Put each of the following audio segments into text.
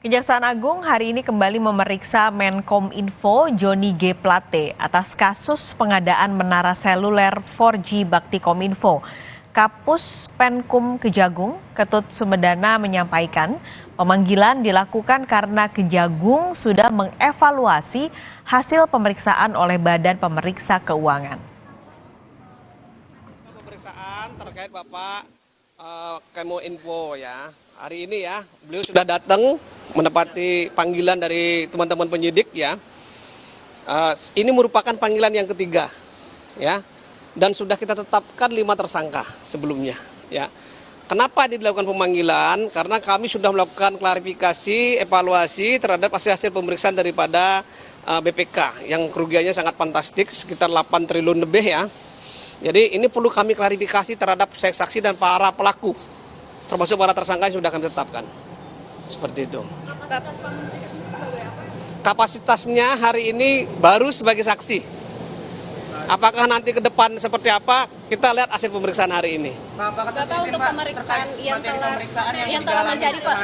Kejaksaan Agung hari ini kembali memeriksa Menkominfo Joni G. Plate atas kasus pengadaan menara seluler 4G Bakti Kominfo. Kapus Penkum Kejagung, Ketut Sumedana menyampaikan pemanggilan dilakukan karena Kejagung sudah mengevaluasi hasil pemeriksaan oleh Badan Pemeriksa Keuangan. Pemeriksaan terkait Bapak Kemoinfo ya. Hari ini ya, beliau sudah datang menepati panggilan dari teman-teman penyidik ya. Ini merupakan panggilan yang ketiga ya. Dan sudah kita tetapkan 5 tersangka sebelumnya ya. Kenapa dilakukan pemanggilan? Karena kami sudah melakukan klarifikasi, evaluasi terhadap hasil pemeriksaan daripada BPK yang kerugiannya sangat fantastik, sekitar 8 triliun lebih ya. Jadi ini perlu kami klarifikasi terhadap saksi dan para pelaku, termasuk para tersangka yang sudah kami tetapkan. Seperti itu. Kapasitasnya hari ini baru sebagai saksi. Apakah nanti ke depan seperti apa, kita lihat hasil pemeriksaan hari ini. Bapak untuk pemeriksaan yang telah menjadi Pak.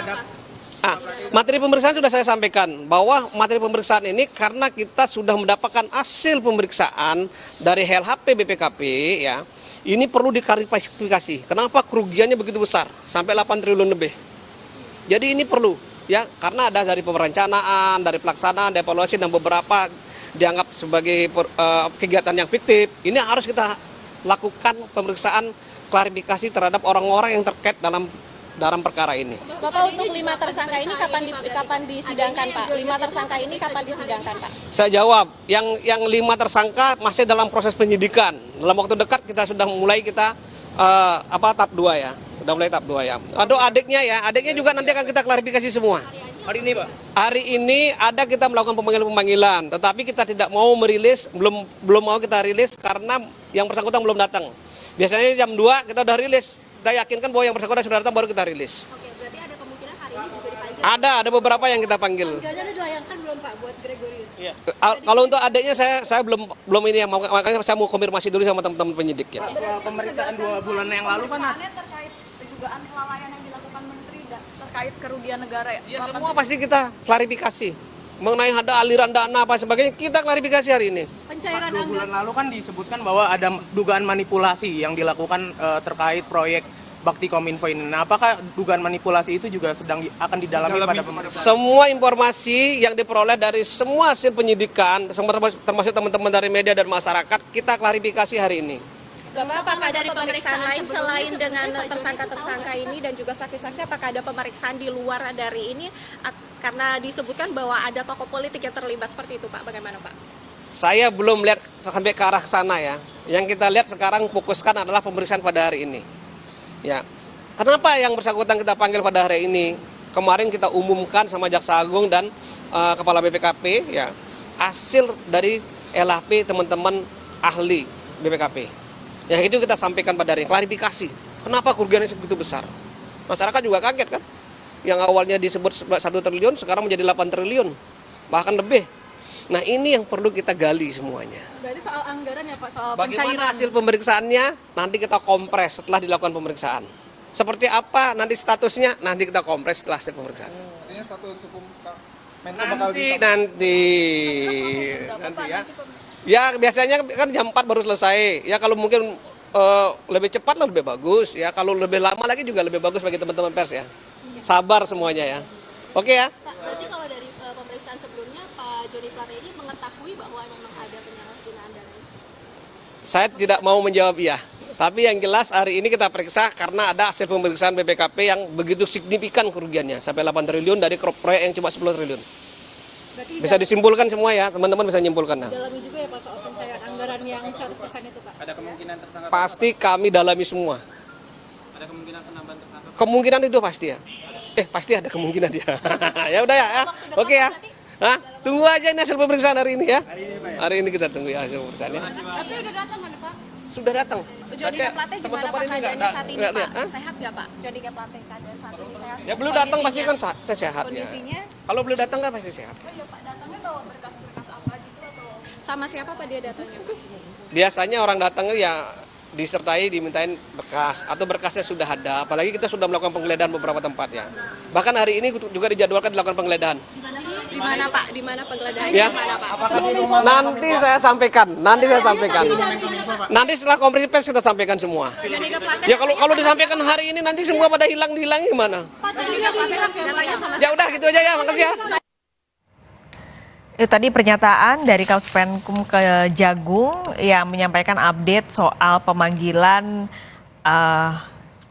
Materi pemeriksaan sudah saya sampaikan bahwa materi pemeriksaan ini karena kita sudah mendapatkan hasil pemeriksaan dari LHP BPKP ya. Ini perlu diklarifikasi. Kenapa kerugiannya begitu besar sampai 8 triliun lebih. Jadi ini perlu ya karena ada dari perencanaan, dari pelaksanaan, dari evaluasi dan beberapa dianggap sebagai kegiatan yang fiktif. Ini harus kita lakukan pemeriksaan klarifikasi terhadap orang-orang yang terkait dalam perkara ini. Bapak untuk 5 tersangka ini kapan disidangkan Pak? 5 tersangka ini kapan disidangkan Pak? Saya jawab, yang 5 tersangka masih dalam proses penyidikan. Dalam waktu dekat kita sudah mulai tahap 2 ya. Sudah mulai tahap 2 ya. Aduh adiknya juga nanti akan kita klarifikasi semua. Hari ini Pak? Hari ini ada kita melakukan pemanggilan, tetapi kita tidak mau merilis, belum mau kita rilis karena yang bersangkutan belum datang. Biasanya jam 2 kita udah rilis. Kita yakinkan bahwa yang bersangkutan sudah datang baru kita rilis. Oke, berarti ada kemungkinan hari ini juga dipanggil. Ada beberapa yang kita panggil. Panggilannya dilayangkan belum Pak buat Gregorius? Iya. Kalau untuk adiknya saya belum ini ya, makanya saya mau konfirmasi dulu sama teman-teman penyidik ya. Pemeriksaan 2 bulan yang lalu kan terkait dugaan kelalaian yang dilakukan menteri terkait kerugian negara Ya semua pasti kita klarifikasi. Mengenai ada aliran dana apa sebagainya, kita klarifikasi hari ini. Pencairan 2 bulan lalu kan disebutkan bahwa ada dugaan manipulasi yang dilakukan terkait proyek Bakti Kominfo ini. Nah, apakah dugaan manipulasi itu juga akan didalami pada pemeriksaan? Semua informasi yang diperoleh dari semua hasil penyidikan, termasuk teman-teman dari media dan masyarakat, kita klarifikasi hari ini. Bapak, apakah dari pemeriksaan lain selain dengan tersangka-tersangka ini dan juga saksi-saksi, apakah ada pemeriksaan di luar dari ini? Karena disebutkan bahwa ada tokoh politik yang terlibat seperti itu Pak, bagaimana Pak? Saya belum lihat sampai ke arah sana ya. Yang kita lihat sekarang fokuskan adalah pemeriksaan pada hari ini. Ya, kenapa yang bersangkutan kita panggil pada hari ini? Kemarin kita umumkan sama Jaksa Agung dan Kepala BPKP ya hasil dari LHP teman-teman ahli BPKP. Yang itu kita sampaikan pada hari ini, klarifikasi. Kenapa kerugiannya segitu besar? Masyarakat juga kaget kan? Yang awalnya disebut 1 triliun sekarang menjadi 8 triliun, bahkan lebih. Nah ini yang perlu kita gali semuanya. Berarti soal anggaran ya Pak, soal Bagaimana hasil pemeriksaannya nanti kita kompres setelah dilakukan pemeriksaan. Seperti apa nanti statusnya nanti kita kompres setelah hasil pemeriksaan. Artinya status hukum Nanti ya. Ya biasanya kan jam 4 baru selesai. Ya kalau mungkin lebih cepat lebih bagus. Ya kalau lebih lama lagi juga lebih bagus bagi teman-teman pers ya. Sabar semuanya ya. Oke ya. Pak, berarti kalau dari pemeriksaan sebelumnya Pak Joni Plate ini mengetahui bahwa memang ada penyalahgunaan dana ini? Saya tidak mau menjawab iya. Tapi yang jelas hari ini kita periksa karena ada hasil pemeriksaan BPKP yang begitu signifikan kerugiannya. Sampai 8 triliun dari proyek yang cuma 10 triliun. Bisa disimpulkan semua ya, teman-teman bisa menyimpulkan. dalami juga ya Pak soal pencairan anggaran yang 100% itu Pak. ada kemungkinan tersangka. Pasti kami dalami semua. Ada kemungkinan penambahan tersangka. Kemungkinan itu pasti ya. Pasti ada kemungkinan ya. Ya udah ya. Oke ya. Hah? Tunggu aja ini hasil pemeriksaan hari ini ya. Hari ini kita tunggu ya hasil pemeriksaannya. Tapi udah datang kan Pak? Sudah datang. Joni G. Plate gimana Pak keadaannya saat ini nggak Pak? lihat, hah? Sehat nggak Pak? Joni G. Plate keadaan saat ini sehat? Ya belum datang pasti kan saya sehat ya. Kondisinya? Kalau belum datang kan pasti sehat. Oh iya Pak, datangnya bawa berkas-berkas apa gitu atau? Sama siapa Pak dia datangnya Pak? Biasanya orang datang ya disertai dimintain berkas atau berkasnya sudah ada, apalagi kita sudah melakukan penggeledahan beberapa tempat ya. Bahkan hari ini juga dijadwalkan dilakukan penggeledahan. Di mana Pak? Di mana penggeledahannya? Ya. Di mana Pak? Nanti saya sampaikan. Nanti setelah konferensi pers kita sampaikan semua. Johnny G. Plate. Ya kalau disampaikan hari ini nanti semua pada hilang-hilangnya gimana? Johnny G. Plate datanya sama Ya udah gitu aja ya, makasih ya. Itu tadi pernyataan dari Kapus Penkum Kejagung yang menyampaikan update soal pemanggilan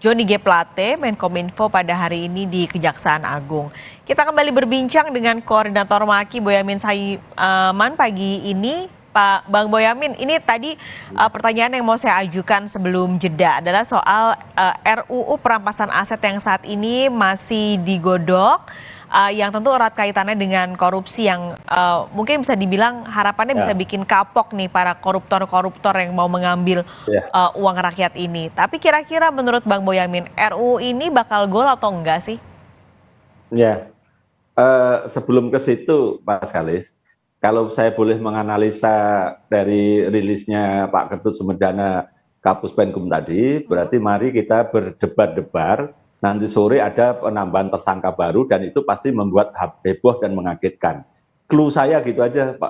Johnny G. Plate, Menkominfo pada hari ini di Kejaksaan Agung. Kita kembali berbincang dengan Koordinator Maki Boyamin Saiman pagi ini. Pak Bang Boyamin, ini tadi pertanyaan yang mau saya ajukan sebelum jeda adalah soal RUU perampasan aset yang saat ini masih digodok, yang tentu erat kaitannya dengan korupsi yang mungkin bisa dibilang harapannya bisa bikin kapok nih para koruptor-koruptor yang mau mengambil uang rakyat ini. Tapi kira-kira menurut Bang Boyamin, RUU ini bakal gol atau enggak sih? Ya, sebelum ke situ Pak Skalis, kalau saya boleh menganalisa dari rilisnya Pak Ketut Sumedana Kapus Penkum tadi, berarti mari kita berdebar-debar. Nanti sore ada penambahan tersangka baru dan itu pasti membuat heboh dan mengagetkan. Clue saya gitu aja, Pak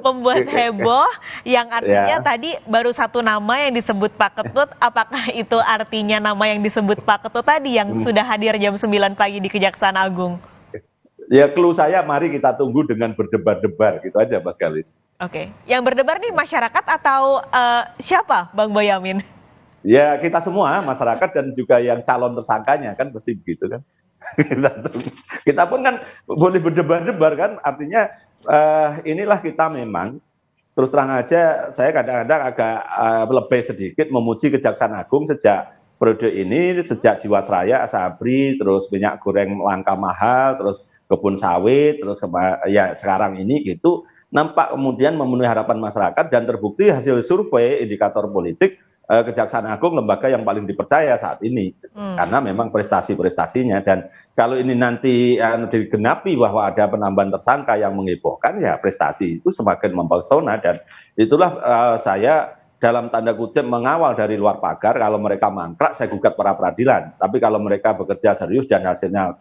Membuat heboh, yang artinya tadi baru satu nama yang disebut Pak Ketut. Apakah itu artinya nama yang disebut Pak Ketut tadi yang sudah hadir jam 9 pagi di Kejaksaan Agung? Ya, clue saya mari kita tunggu dengan berdebar-debar gitu aja, Mas Galis. Oke, yang berdebar nih masyarakat atau siapa, Bang Boyamin? Ya, kita semua, masyarakat dan juga yang calon tersangkanya kan pasti begitu kan. Kita pun kan boleh berdebar-debar kan, artinya inilah kita memang, terus terang aja saya kadang-kadang agak lebih sedikit memuji Kejaksaan Agung sejak periode ini, sejak Jiwasraya, Asabri, terus minyak goreng langka mahal, terus kebun sawit, terus ya sekarang ini gitu, nampak kemudian memenuhi harapan masyarakat dan terbukti hasil survei indikator politik Kejaksaan Agung lembaga yang paling dipercaya saat ini karena memang prestasi-prestasinya. Dan kalau ini nanti digenapi bahwa ada penambahan tersangka yang menghebohkan, ya prestasi itu semakin mempesona. Dan itulah saya dalam tanda kutip mengawal dari luar pagar. Kalau mereka mangkrak saya gugat pra peradilan, tapi kalau mereka bekerja serius dan hasilnya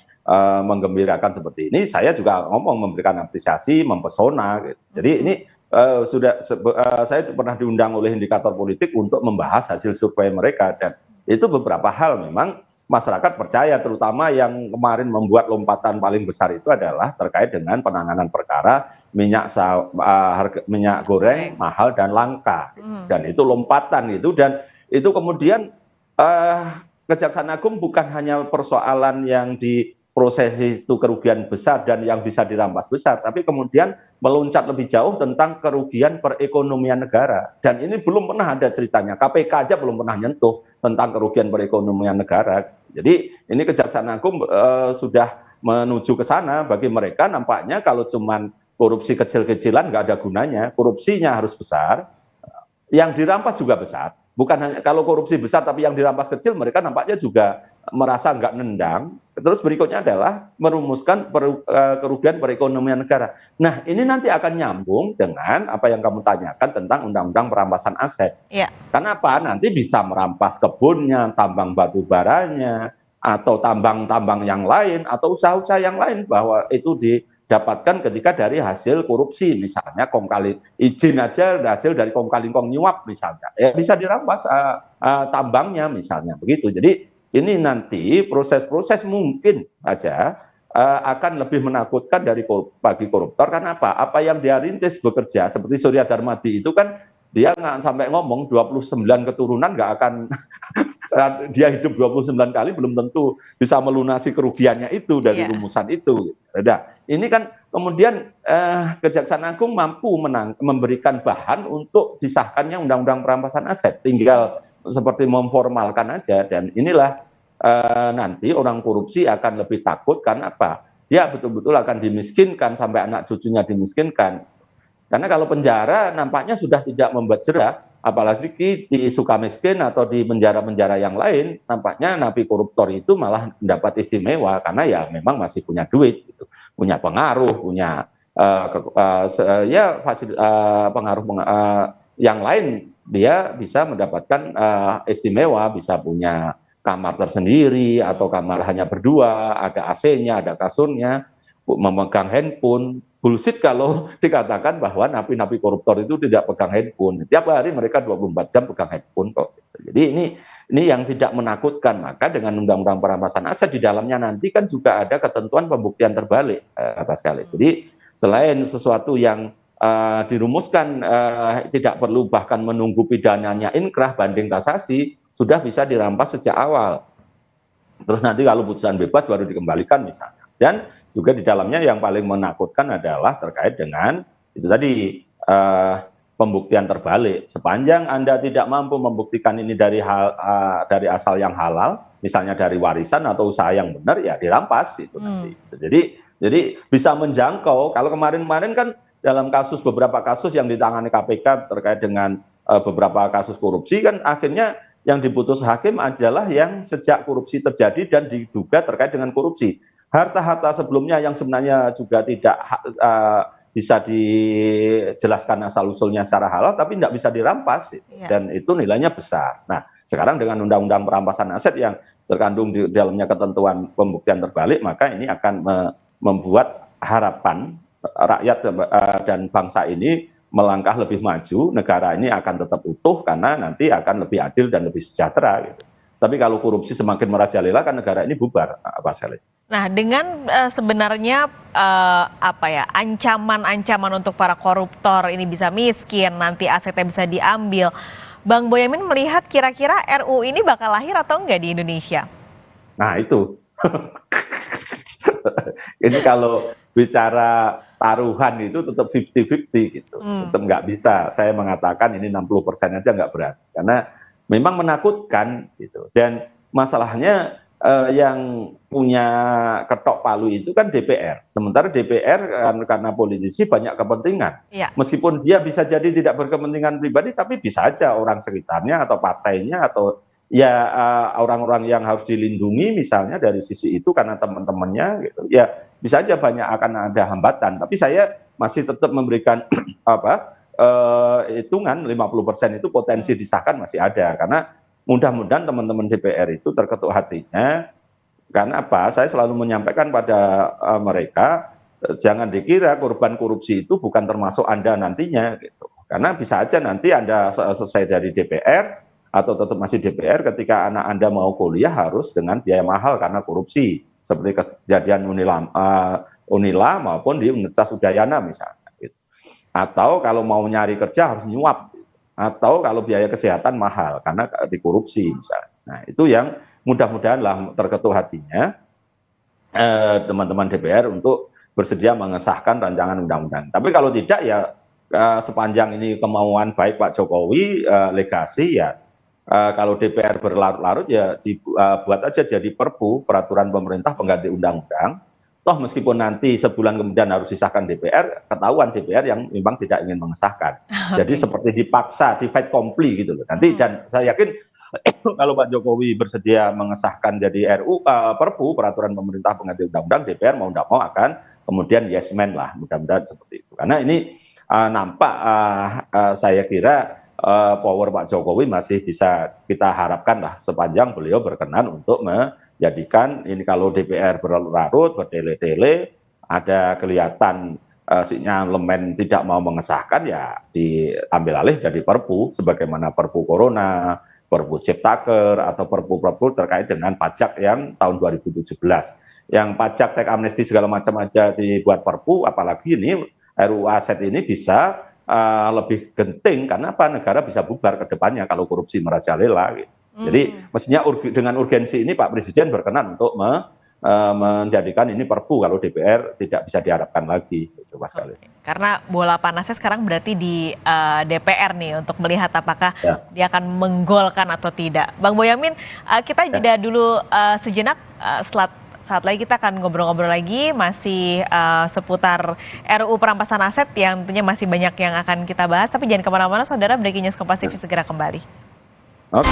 menggembirakan seperti ini, saya juga ngomong memberikan apresiasi, mempesona gitu. Jadi ini saya pernah diundang oleh indikator politik untuk membahas hasil survei mereka, dan itu beberapa hal memang masyarakat percaya, terutama yang kemarin membuat lompatan paling besar itu adalah terkait dengan penanganan perkara minyak goreng mahal dan langka, dan itu lompatan itu, dan itu kemudian Kejaksaan Agung bukan hanya persoalan yang diproses itu kerugian besar dan yang bisa dirampas besar, tapi kemudian meloncat lebih jauh tentang kerugian perekonomian negara. Dan ini belum pernah ada ceritanya, KPK aja belum pernah nyentuh tentang kerugian perekonomian negara. Jadi ini Kejaksaan Agung sudah menuju ke sana. Bagi mereka nampaknya kalau cuman korupsi kecil-kecilan nggak ada gunanya, korupsinya harus besar, yang dirampas juga besar. Bukan hanya kalau korupsi besar tapi yang dirampas kecil, mereka nampaknya juga merasa nggak nendang. Terus berikutnya adalah merumuskan kerugian perekonomian negara. Nah, ini nanti akan nyambung dengan apa yang kamu tanyakan tentang undang-undang perampasan aset. Ya. Kenapa? Nanti bisa merampas kebunnya, tambang batu baranya, atau tambang-tambang yang lain, atau usaha-usaha yang lain, bahwa itu didapatkan ketika dari hasil korupsi, misalnya kong kali izin aja hasil dari kong kali kong nyuap misalnya, ya bisa dirampas tambangnya misalnya begitu. Jadi ini nanti proses-proses mungkin aja akan lebih menakutkan bagi koruptor. Karena apa? Apa yang dia rintis bekerja, seperti Surya Darmadi itu kan dia nggak sampai ngomong 29 keturunan nggak akan dia hidup 29 kali belum tentu bisa melunasi kerugiannya itu dari rumusan itu. Nah, ini kan kemudian Kejaksaan Agung mampu memberikan bahan untuk disahkannya undang-undang perampasan aset, tinggal seperti memformalkan aja. Dan inilah nanti orang korupsi akan lebih takut, karena apa? Dia betul-betul akan dimiskinkan sampai anak cucunya dimiskinkan. Karena kalau penjara nampaknya sudah tidak membuat jerah, apalagi di Sukamiskin atau di penjara-penjara yang lain, nampaknya napi koruptor itu malah mendapat istimewa karena ya memang masih punya duit, gitu. Punya pengaruh, punya pengaruh yang lain, dia bisa mendapatkan istimewa, bisa punya kamar tersendiri atau kamar hanya berdua, ada AC-nya, ada kasurnya, memegang handphone. Bullshit kalau dikatakan bahwa napi-napi koruptor itu tidak pegang handphone. Tiap hari mereka 24 jam pegang handphone kok. Jadi ini yang tidak menakutkan. Maka dengan undang-undang perampasan aset di dalamnya nanti kan juga ada ketentuan pembuktian terbalik, Pak sekali. Jadi selain sesuatu yang dirumuskan tidak perlu bahkan menunggu pidananya inkrah banding kasasi, sudah bisa dirampas sejak awal. Terus nanti kalau putusan bebas baru dikembalikan misalnya. Dan juga di dalamnya yang paling menakutkan adalah terkait dengan itu tadi pembuktian terbalik. Sepanjang Anda tidak mampu membuktikan ini dari asal yang halal, misalnya dari warisan atau usaha yang benar, ya dirampas itu nanti. Jadi bisa menjangkau. Kalau kemarin-kemarin kan dalam beberapa kasus yang ditangani KPK terkait dengan beberapa kasus korupsi kan akhirnya yang diputus hakim adalah yang sejak korupsi terjadi dan diduga terkait dengan korupsi. Harta-harta sebelumnya yang sebenarnya juga tidak bisa dijelaskan asal-usulnya secara halal, tapi tidak bisa dirampas, dan itu nilainya besar. Nah, sekarang dengan undang-undang perampasan aset yang terkandung di dalamnya ketentuan pembuktian terbalik, maka ini akan membuat harapan rakyat dan bangsa ini melangkah lebih maju, negara ini akan tetap utuh karena nanti akan lebih adil dan lebih sejahtera. Gitu. Tapi kalau korupsi semakin merajalela kan negara ini bubar, Pak Selis. Nah, dengan sebenarnya ancaman-ancaman untuk para koruptor ini bisa miskin, nanti asetnya bisa diambil. Bang Boyamin melihat kira-kira RUU ini bakal lahir atau enggak di Indonesia? Nah, itu. Ini kalau bicara taruhan itu tetap 50-50 gitu. Tetap nggak bisa. Saya mengatakan ini 60% aja nggak berat. Karena memang menakutkan gitu. Dan masalahnya yang punya ketok palu itu kan DPR. Sementara DPR karena politisi banyak kepentingan. Ya. Meskipun dia bisa jadi tidak berkepentingan pribadi, tapi bisa aja orang sekitarnya atau partainya atau ya orang-orang yang harus dilindungi misalnya dari sisi itu karena teman-temannya gitu. Ya bisa aja banyak akan ada hambatan. Tapi saya masih tetap memberikan hitungan 50% itu potensi disahkan masih ada, karena mudah-mudahan teman-teman DPR itu terketuk hatinya. Karena apa? Saya selalu menyampaikan pada mereka, jangan dikira korban korupsi itu bukan termasuk Anda nantinya gitu. Karena bisa aja nanti Anda selesai dari DPR atau tetap masih DPR ketika anak Anda mau kuliah harus dengan biaya mahal karena korupsi, seperti kejadian Unila maupun di Universitas Udayana misalnya. Atau kalau mau nyari kerja harus nyuap, atau kalau biaya kesehatan mahal karena dikorupsi misalnya. Nah, itu yang mudah-mudahan lah terketuk hatinya teman-teman DPR untuk bersedia mengesahkan rancangan undang-undang. Tapi kalau tidak ya sepanjang ini kemauan baik Pak Jokowi, legasi ya kalau DPR berlarut-larut ya dibuat aja jadi perpu, peraturan pemerintah pengganti undang-undang. Toh meskipun nanti sebulan kemudian harus disahkan DPR, ketahuan DPR yang memang tidak ingin mengesahkan. Jadi seperti dipaksa, di fait accompli gitu loh. Nanti dan saya yakin kalau Pak Jokowi bersedia mengesahkan jadi perpu, peraturan pemerintah pengganti undang-undang, DPR mau tidak mau akan kemudian yes man lah, mudah-mudahan seperti itu. Karena ini nampak saya kira power Pak Jokowi masih bisa kita harapkan lah sepanjang beliau berkenan untuk jadikan ini kalau DPR berlarut, bertele-tele, ada kelihatan sinyalemen tidak mau mengesahkan ya diambil alih jadi perpu, sebagaimana perpu Corona, perpu Ciptaker, atau perpu-perpu terkait dengan pajak yang tahun 2017. Yang pajak teks amnesti segala macam aja dibuat perpu, apalagi ini RUU aset ini bisa lebih genting karena apa? Negara bisa bubar ke depannya kalau korupsi merajalela gitu. Jadi mestinya dengan urgensi ini Pak Presiden berkenan untuk menjadikan ini perpu kalau DPR tidak bisa diharapkan lagi. Gitu, Mas Khalid. Karena bola panasnya sekarang berarti di DPR nih untuk melihat apakah dia akan menggolkan atau tidak. Bang Boyamin, kita jeda dulu sejenak, saat lagi kita akan ngobrol-ngobrol lagi masih seputar RUU perampasan aset yang tentunya masih banyak yang akan kita bahas. Tapi jangan kemana-mana, saudara. Breaking News Kompas TV segera kembali. Oke.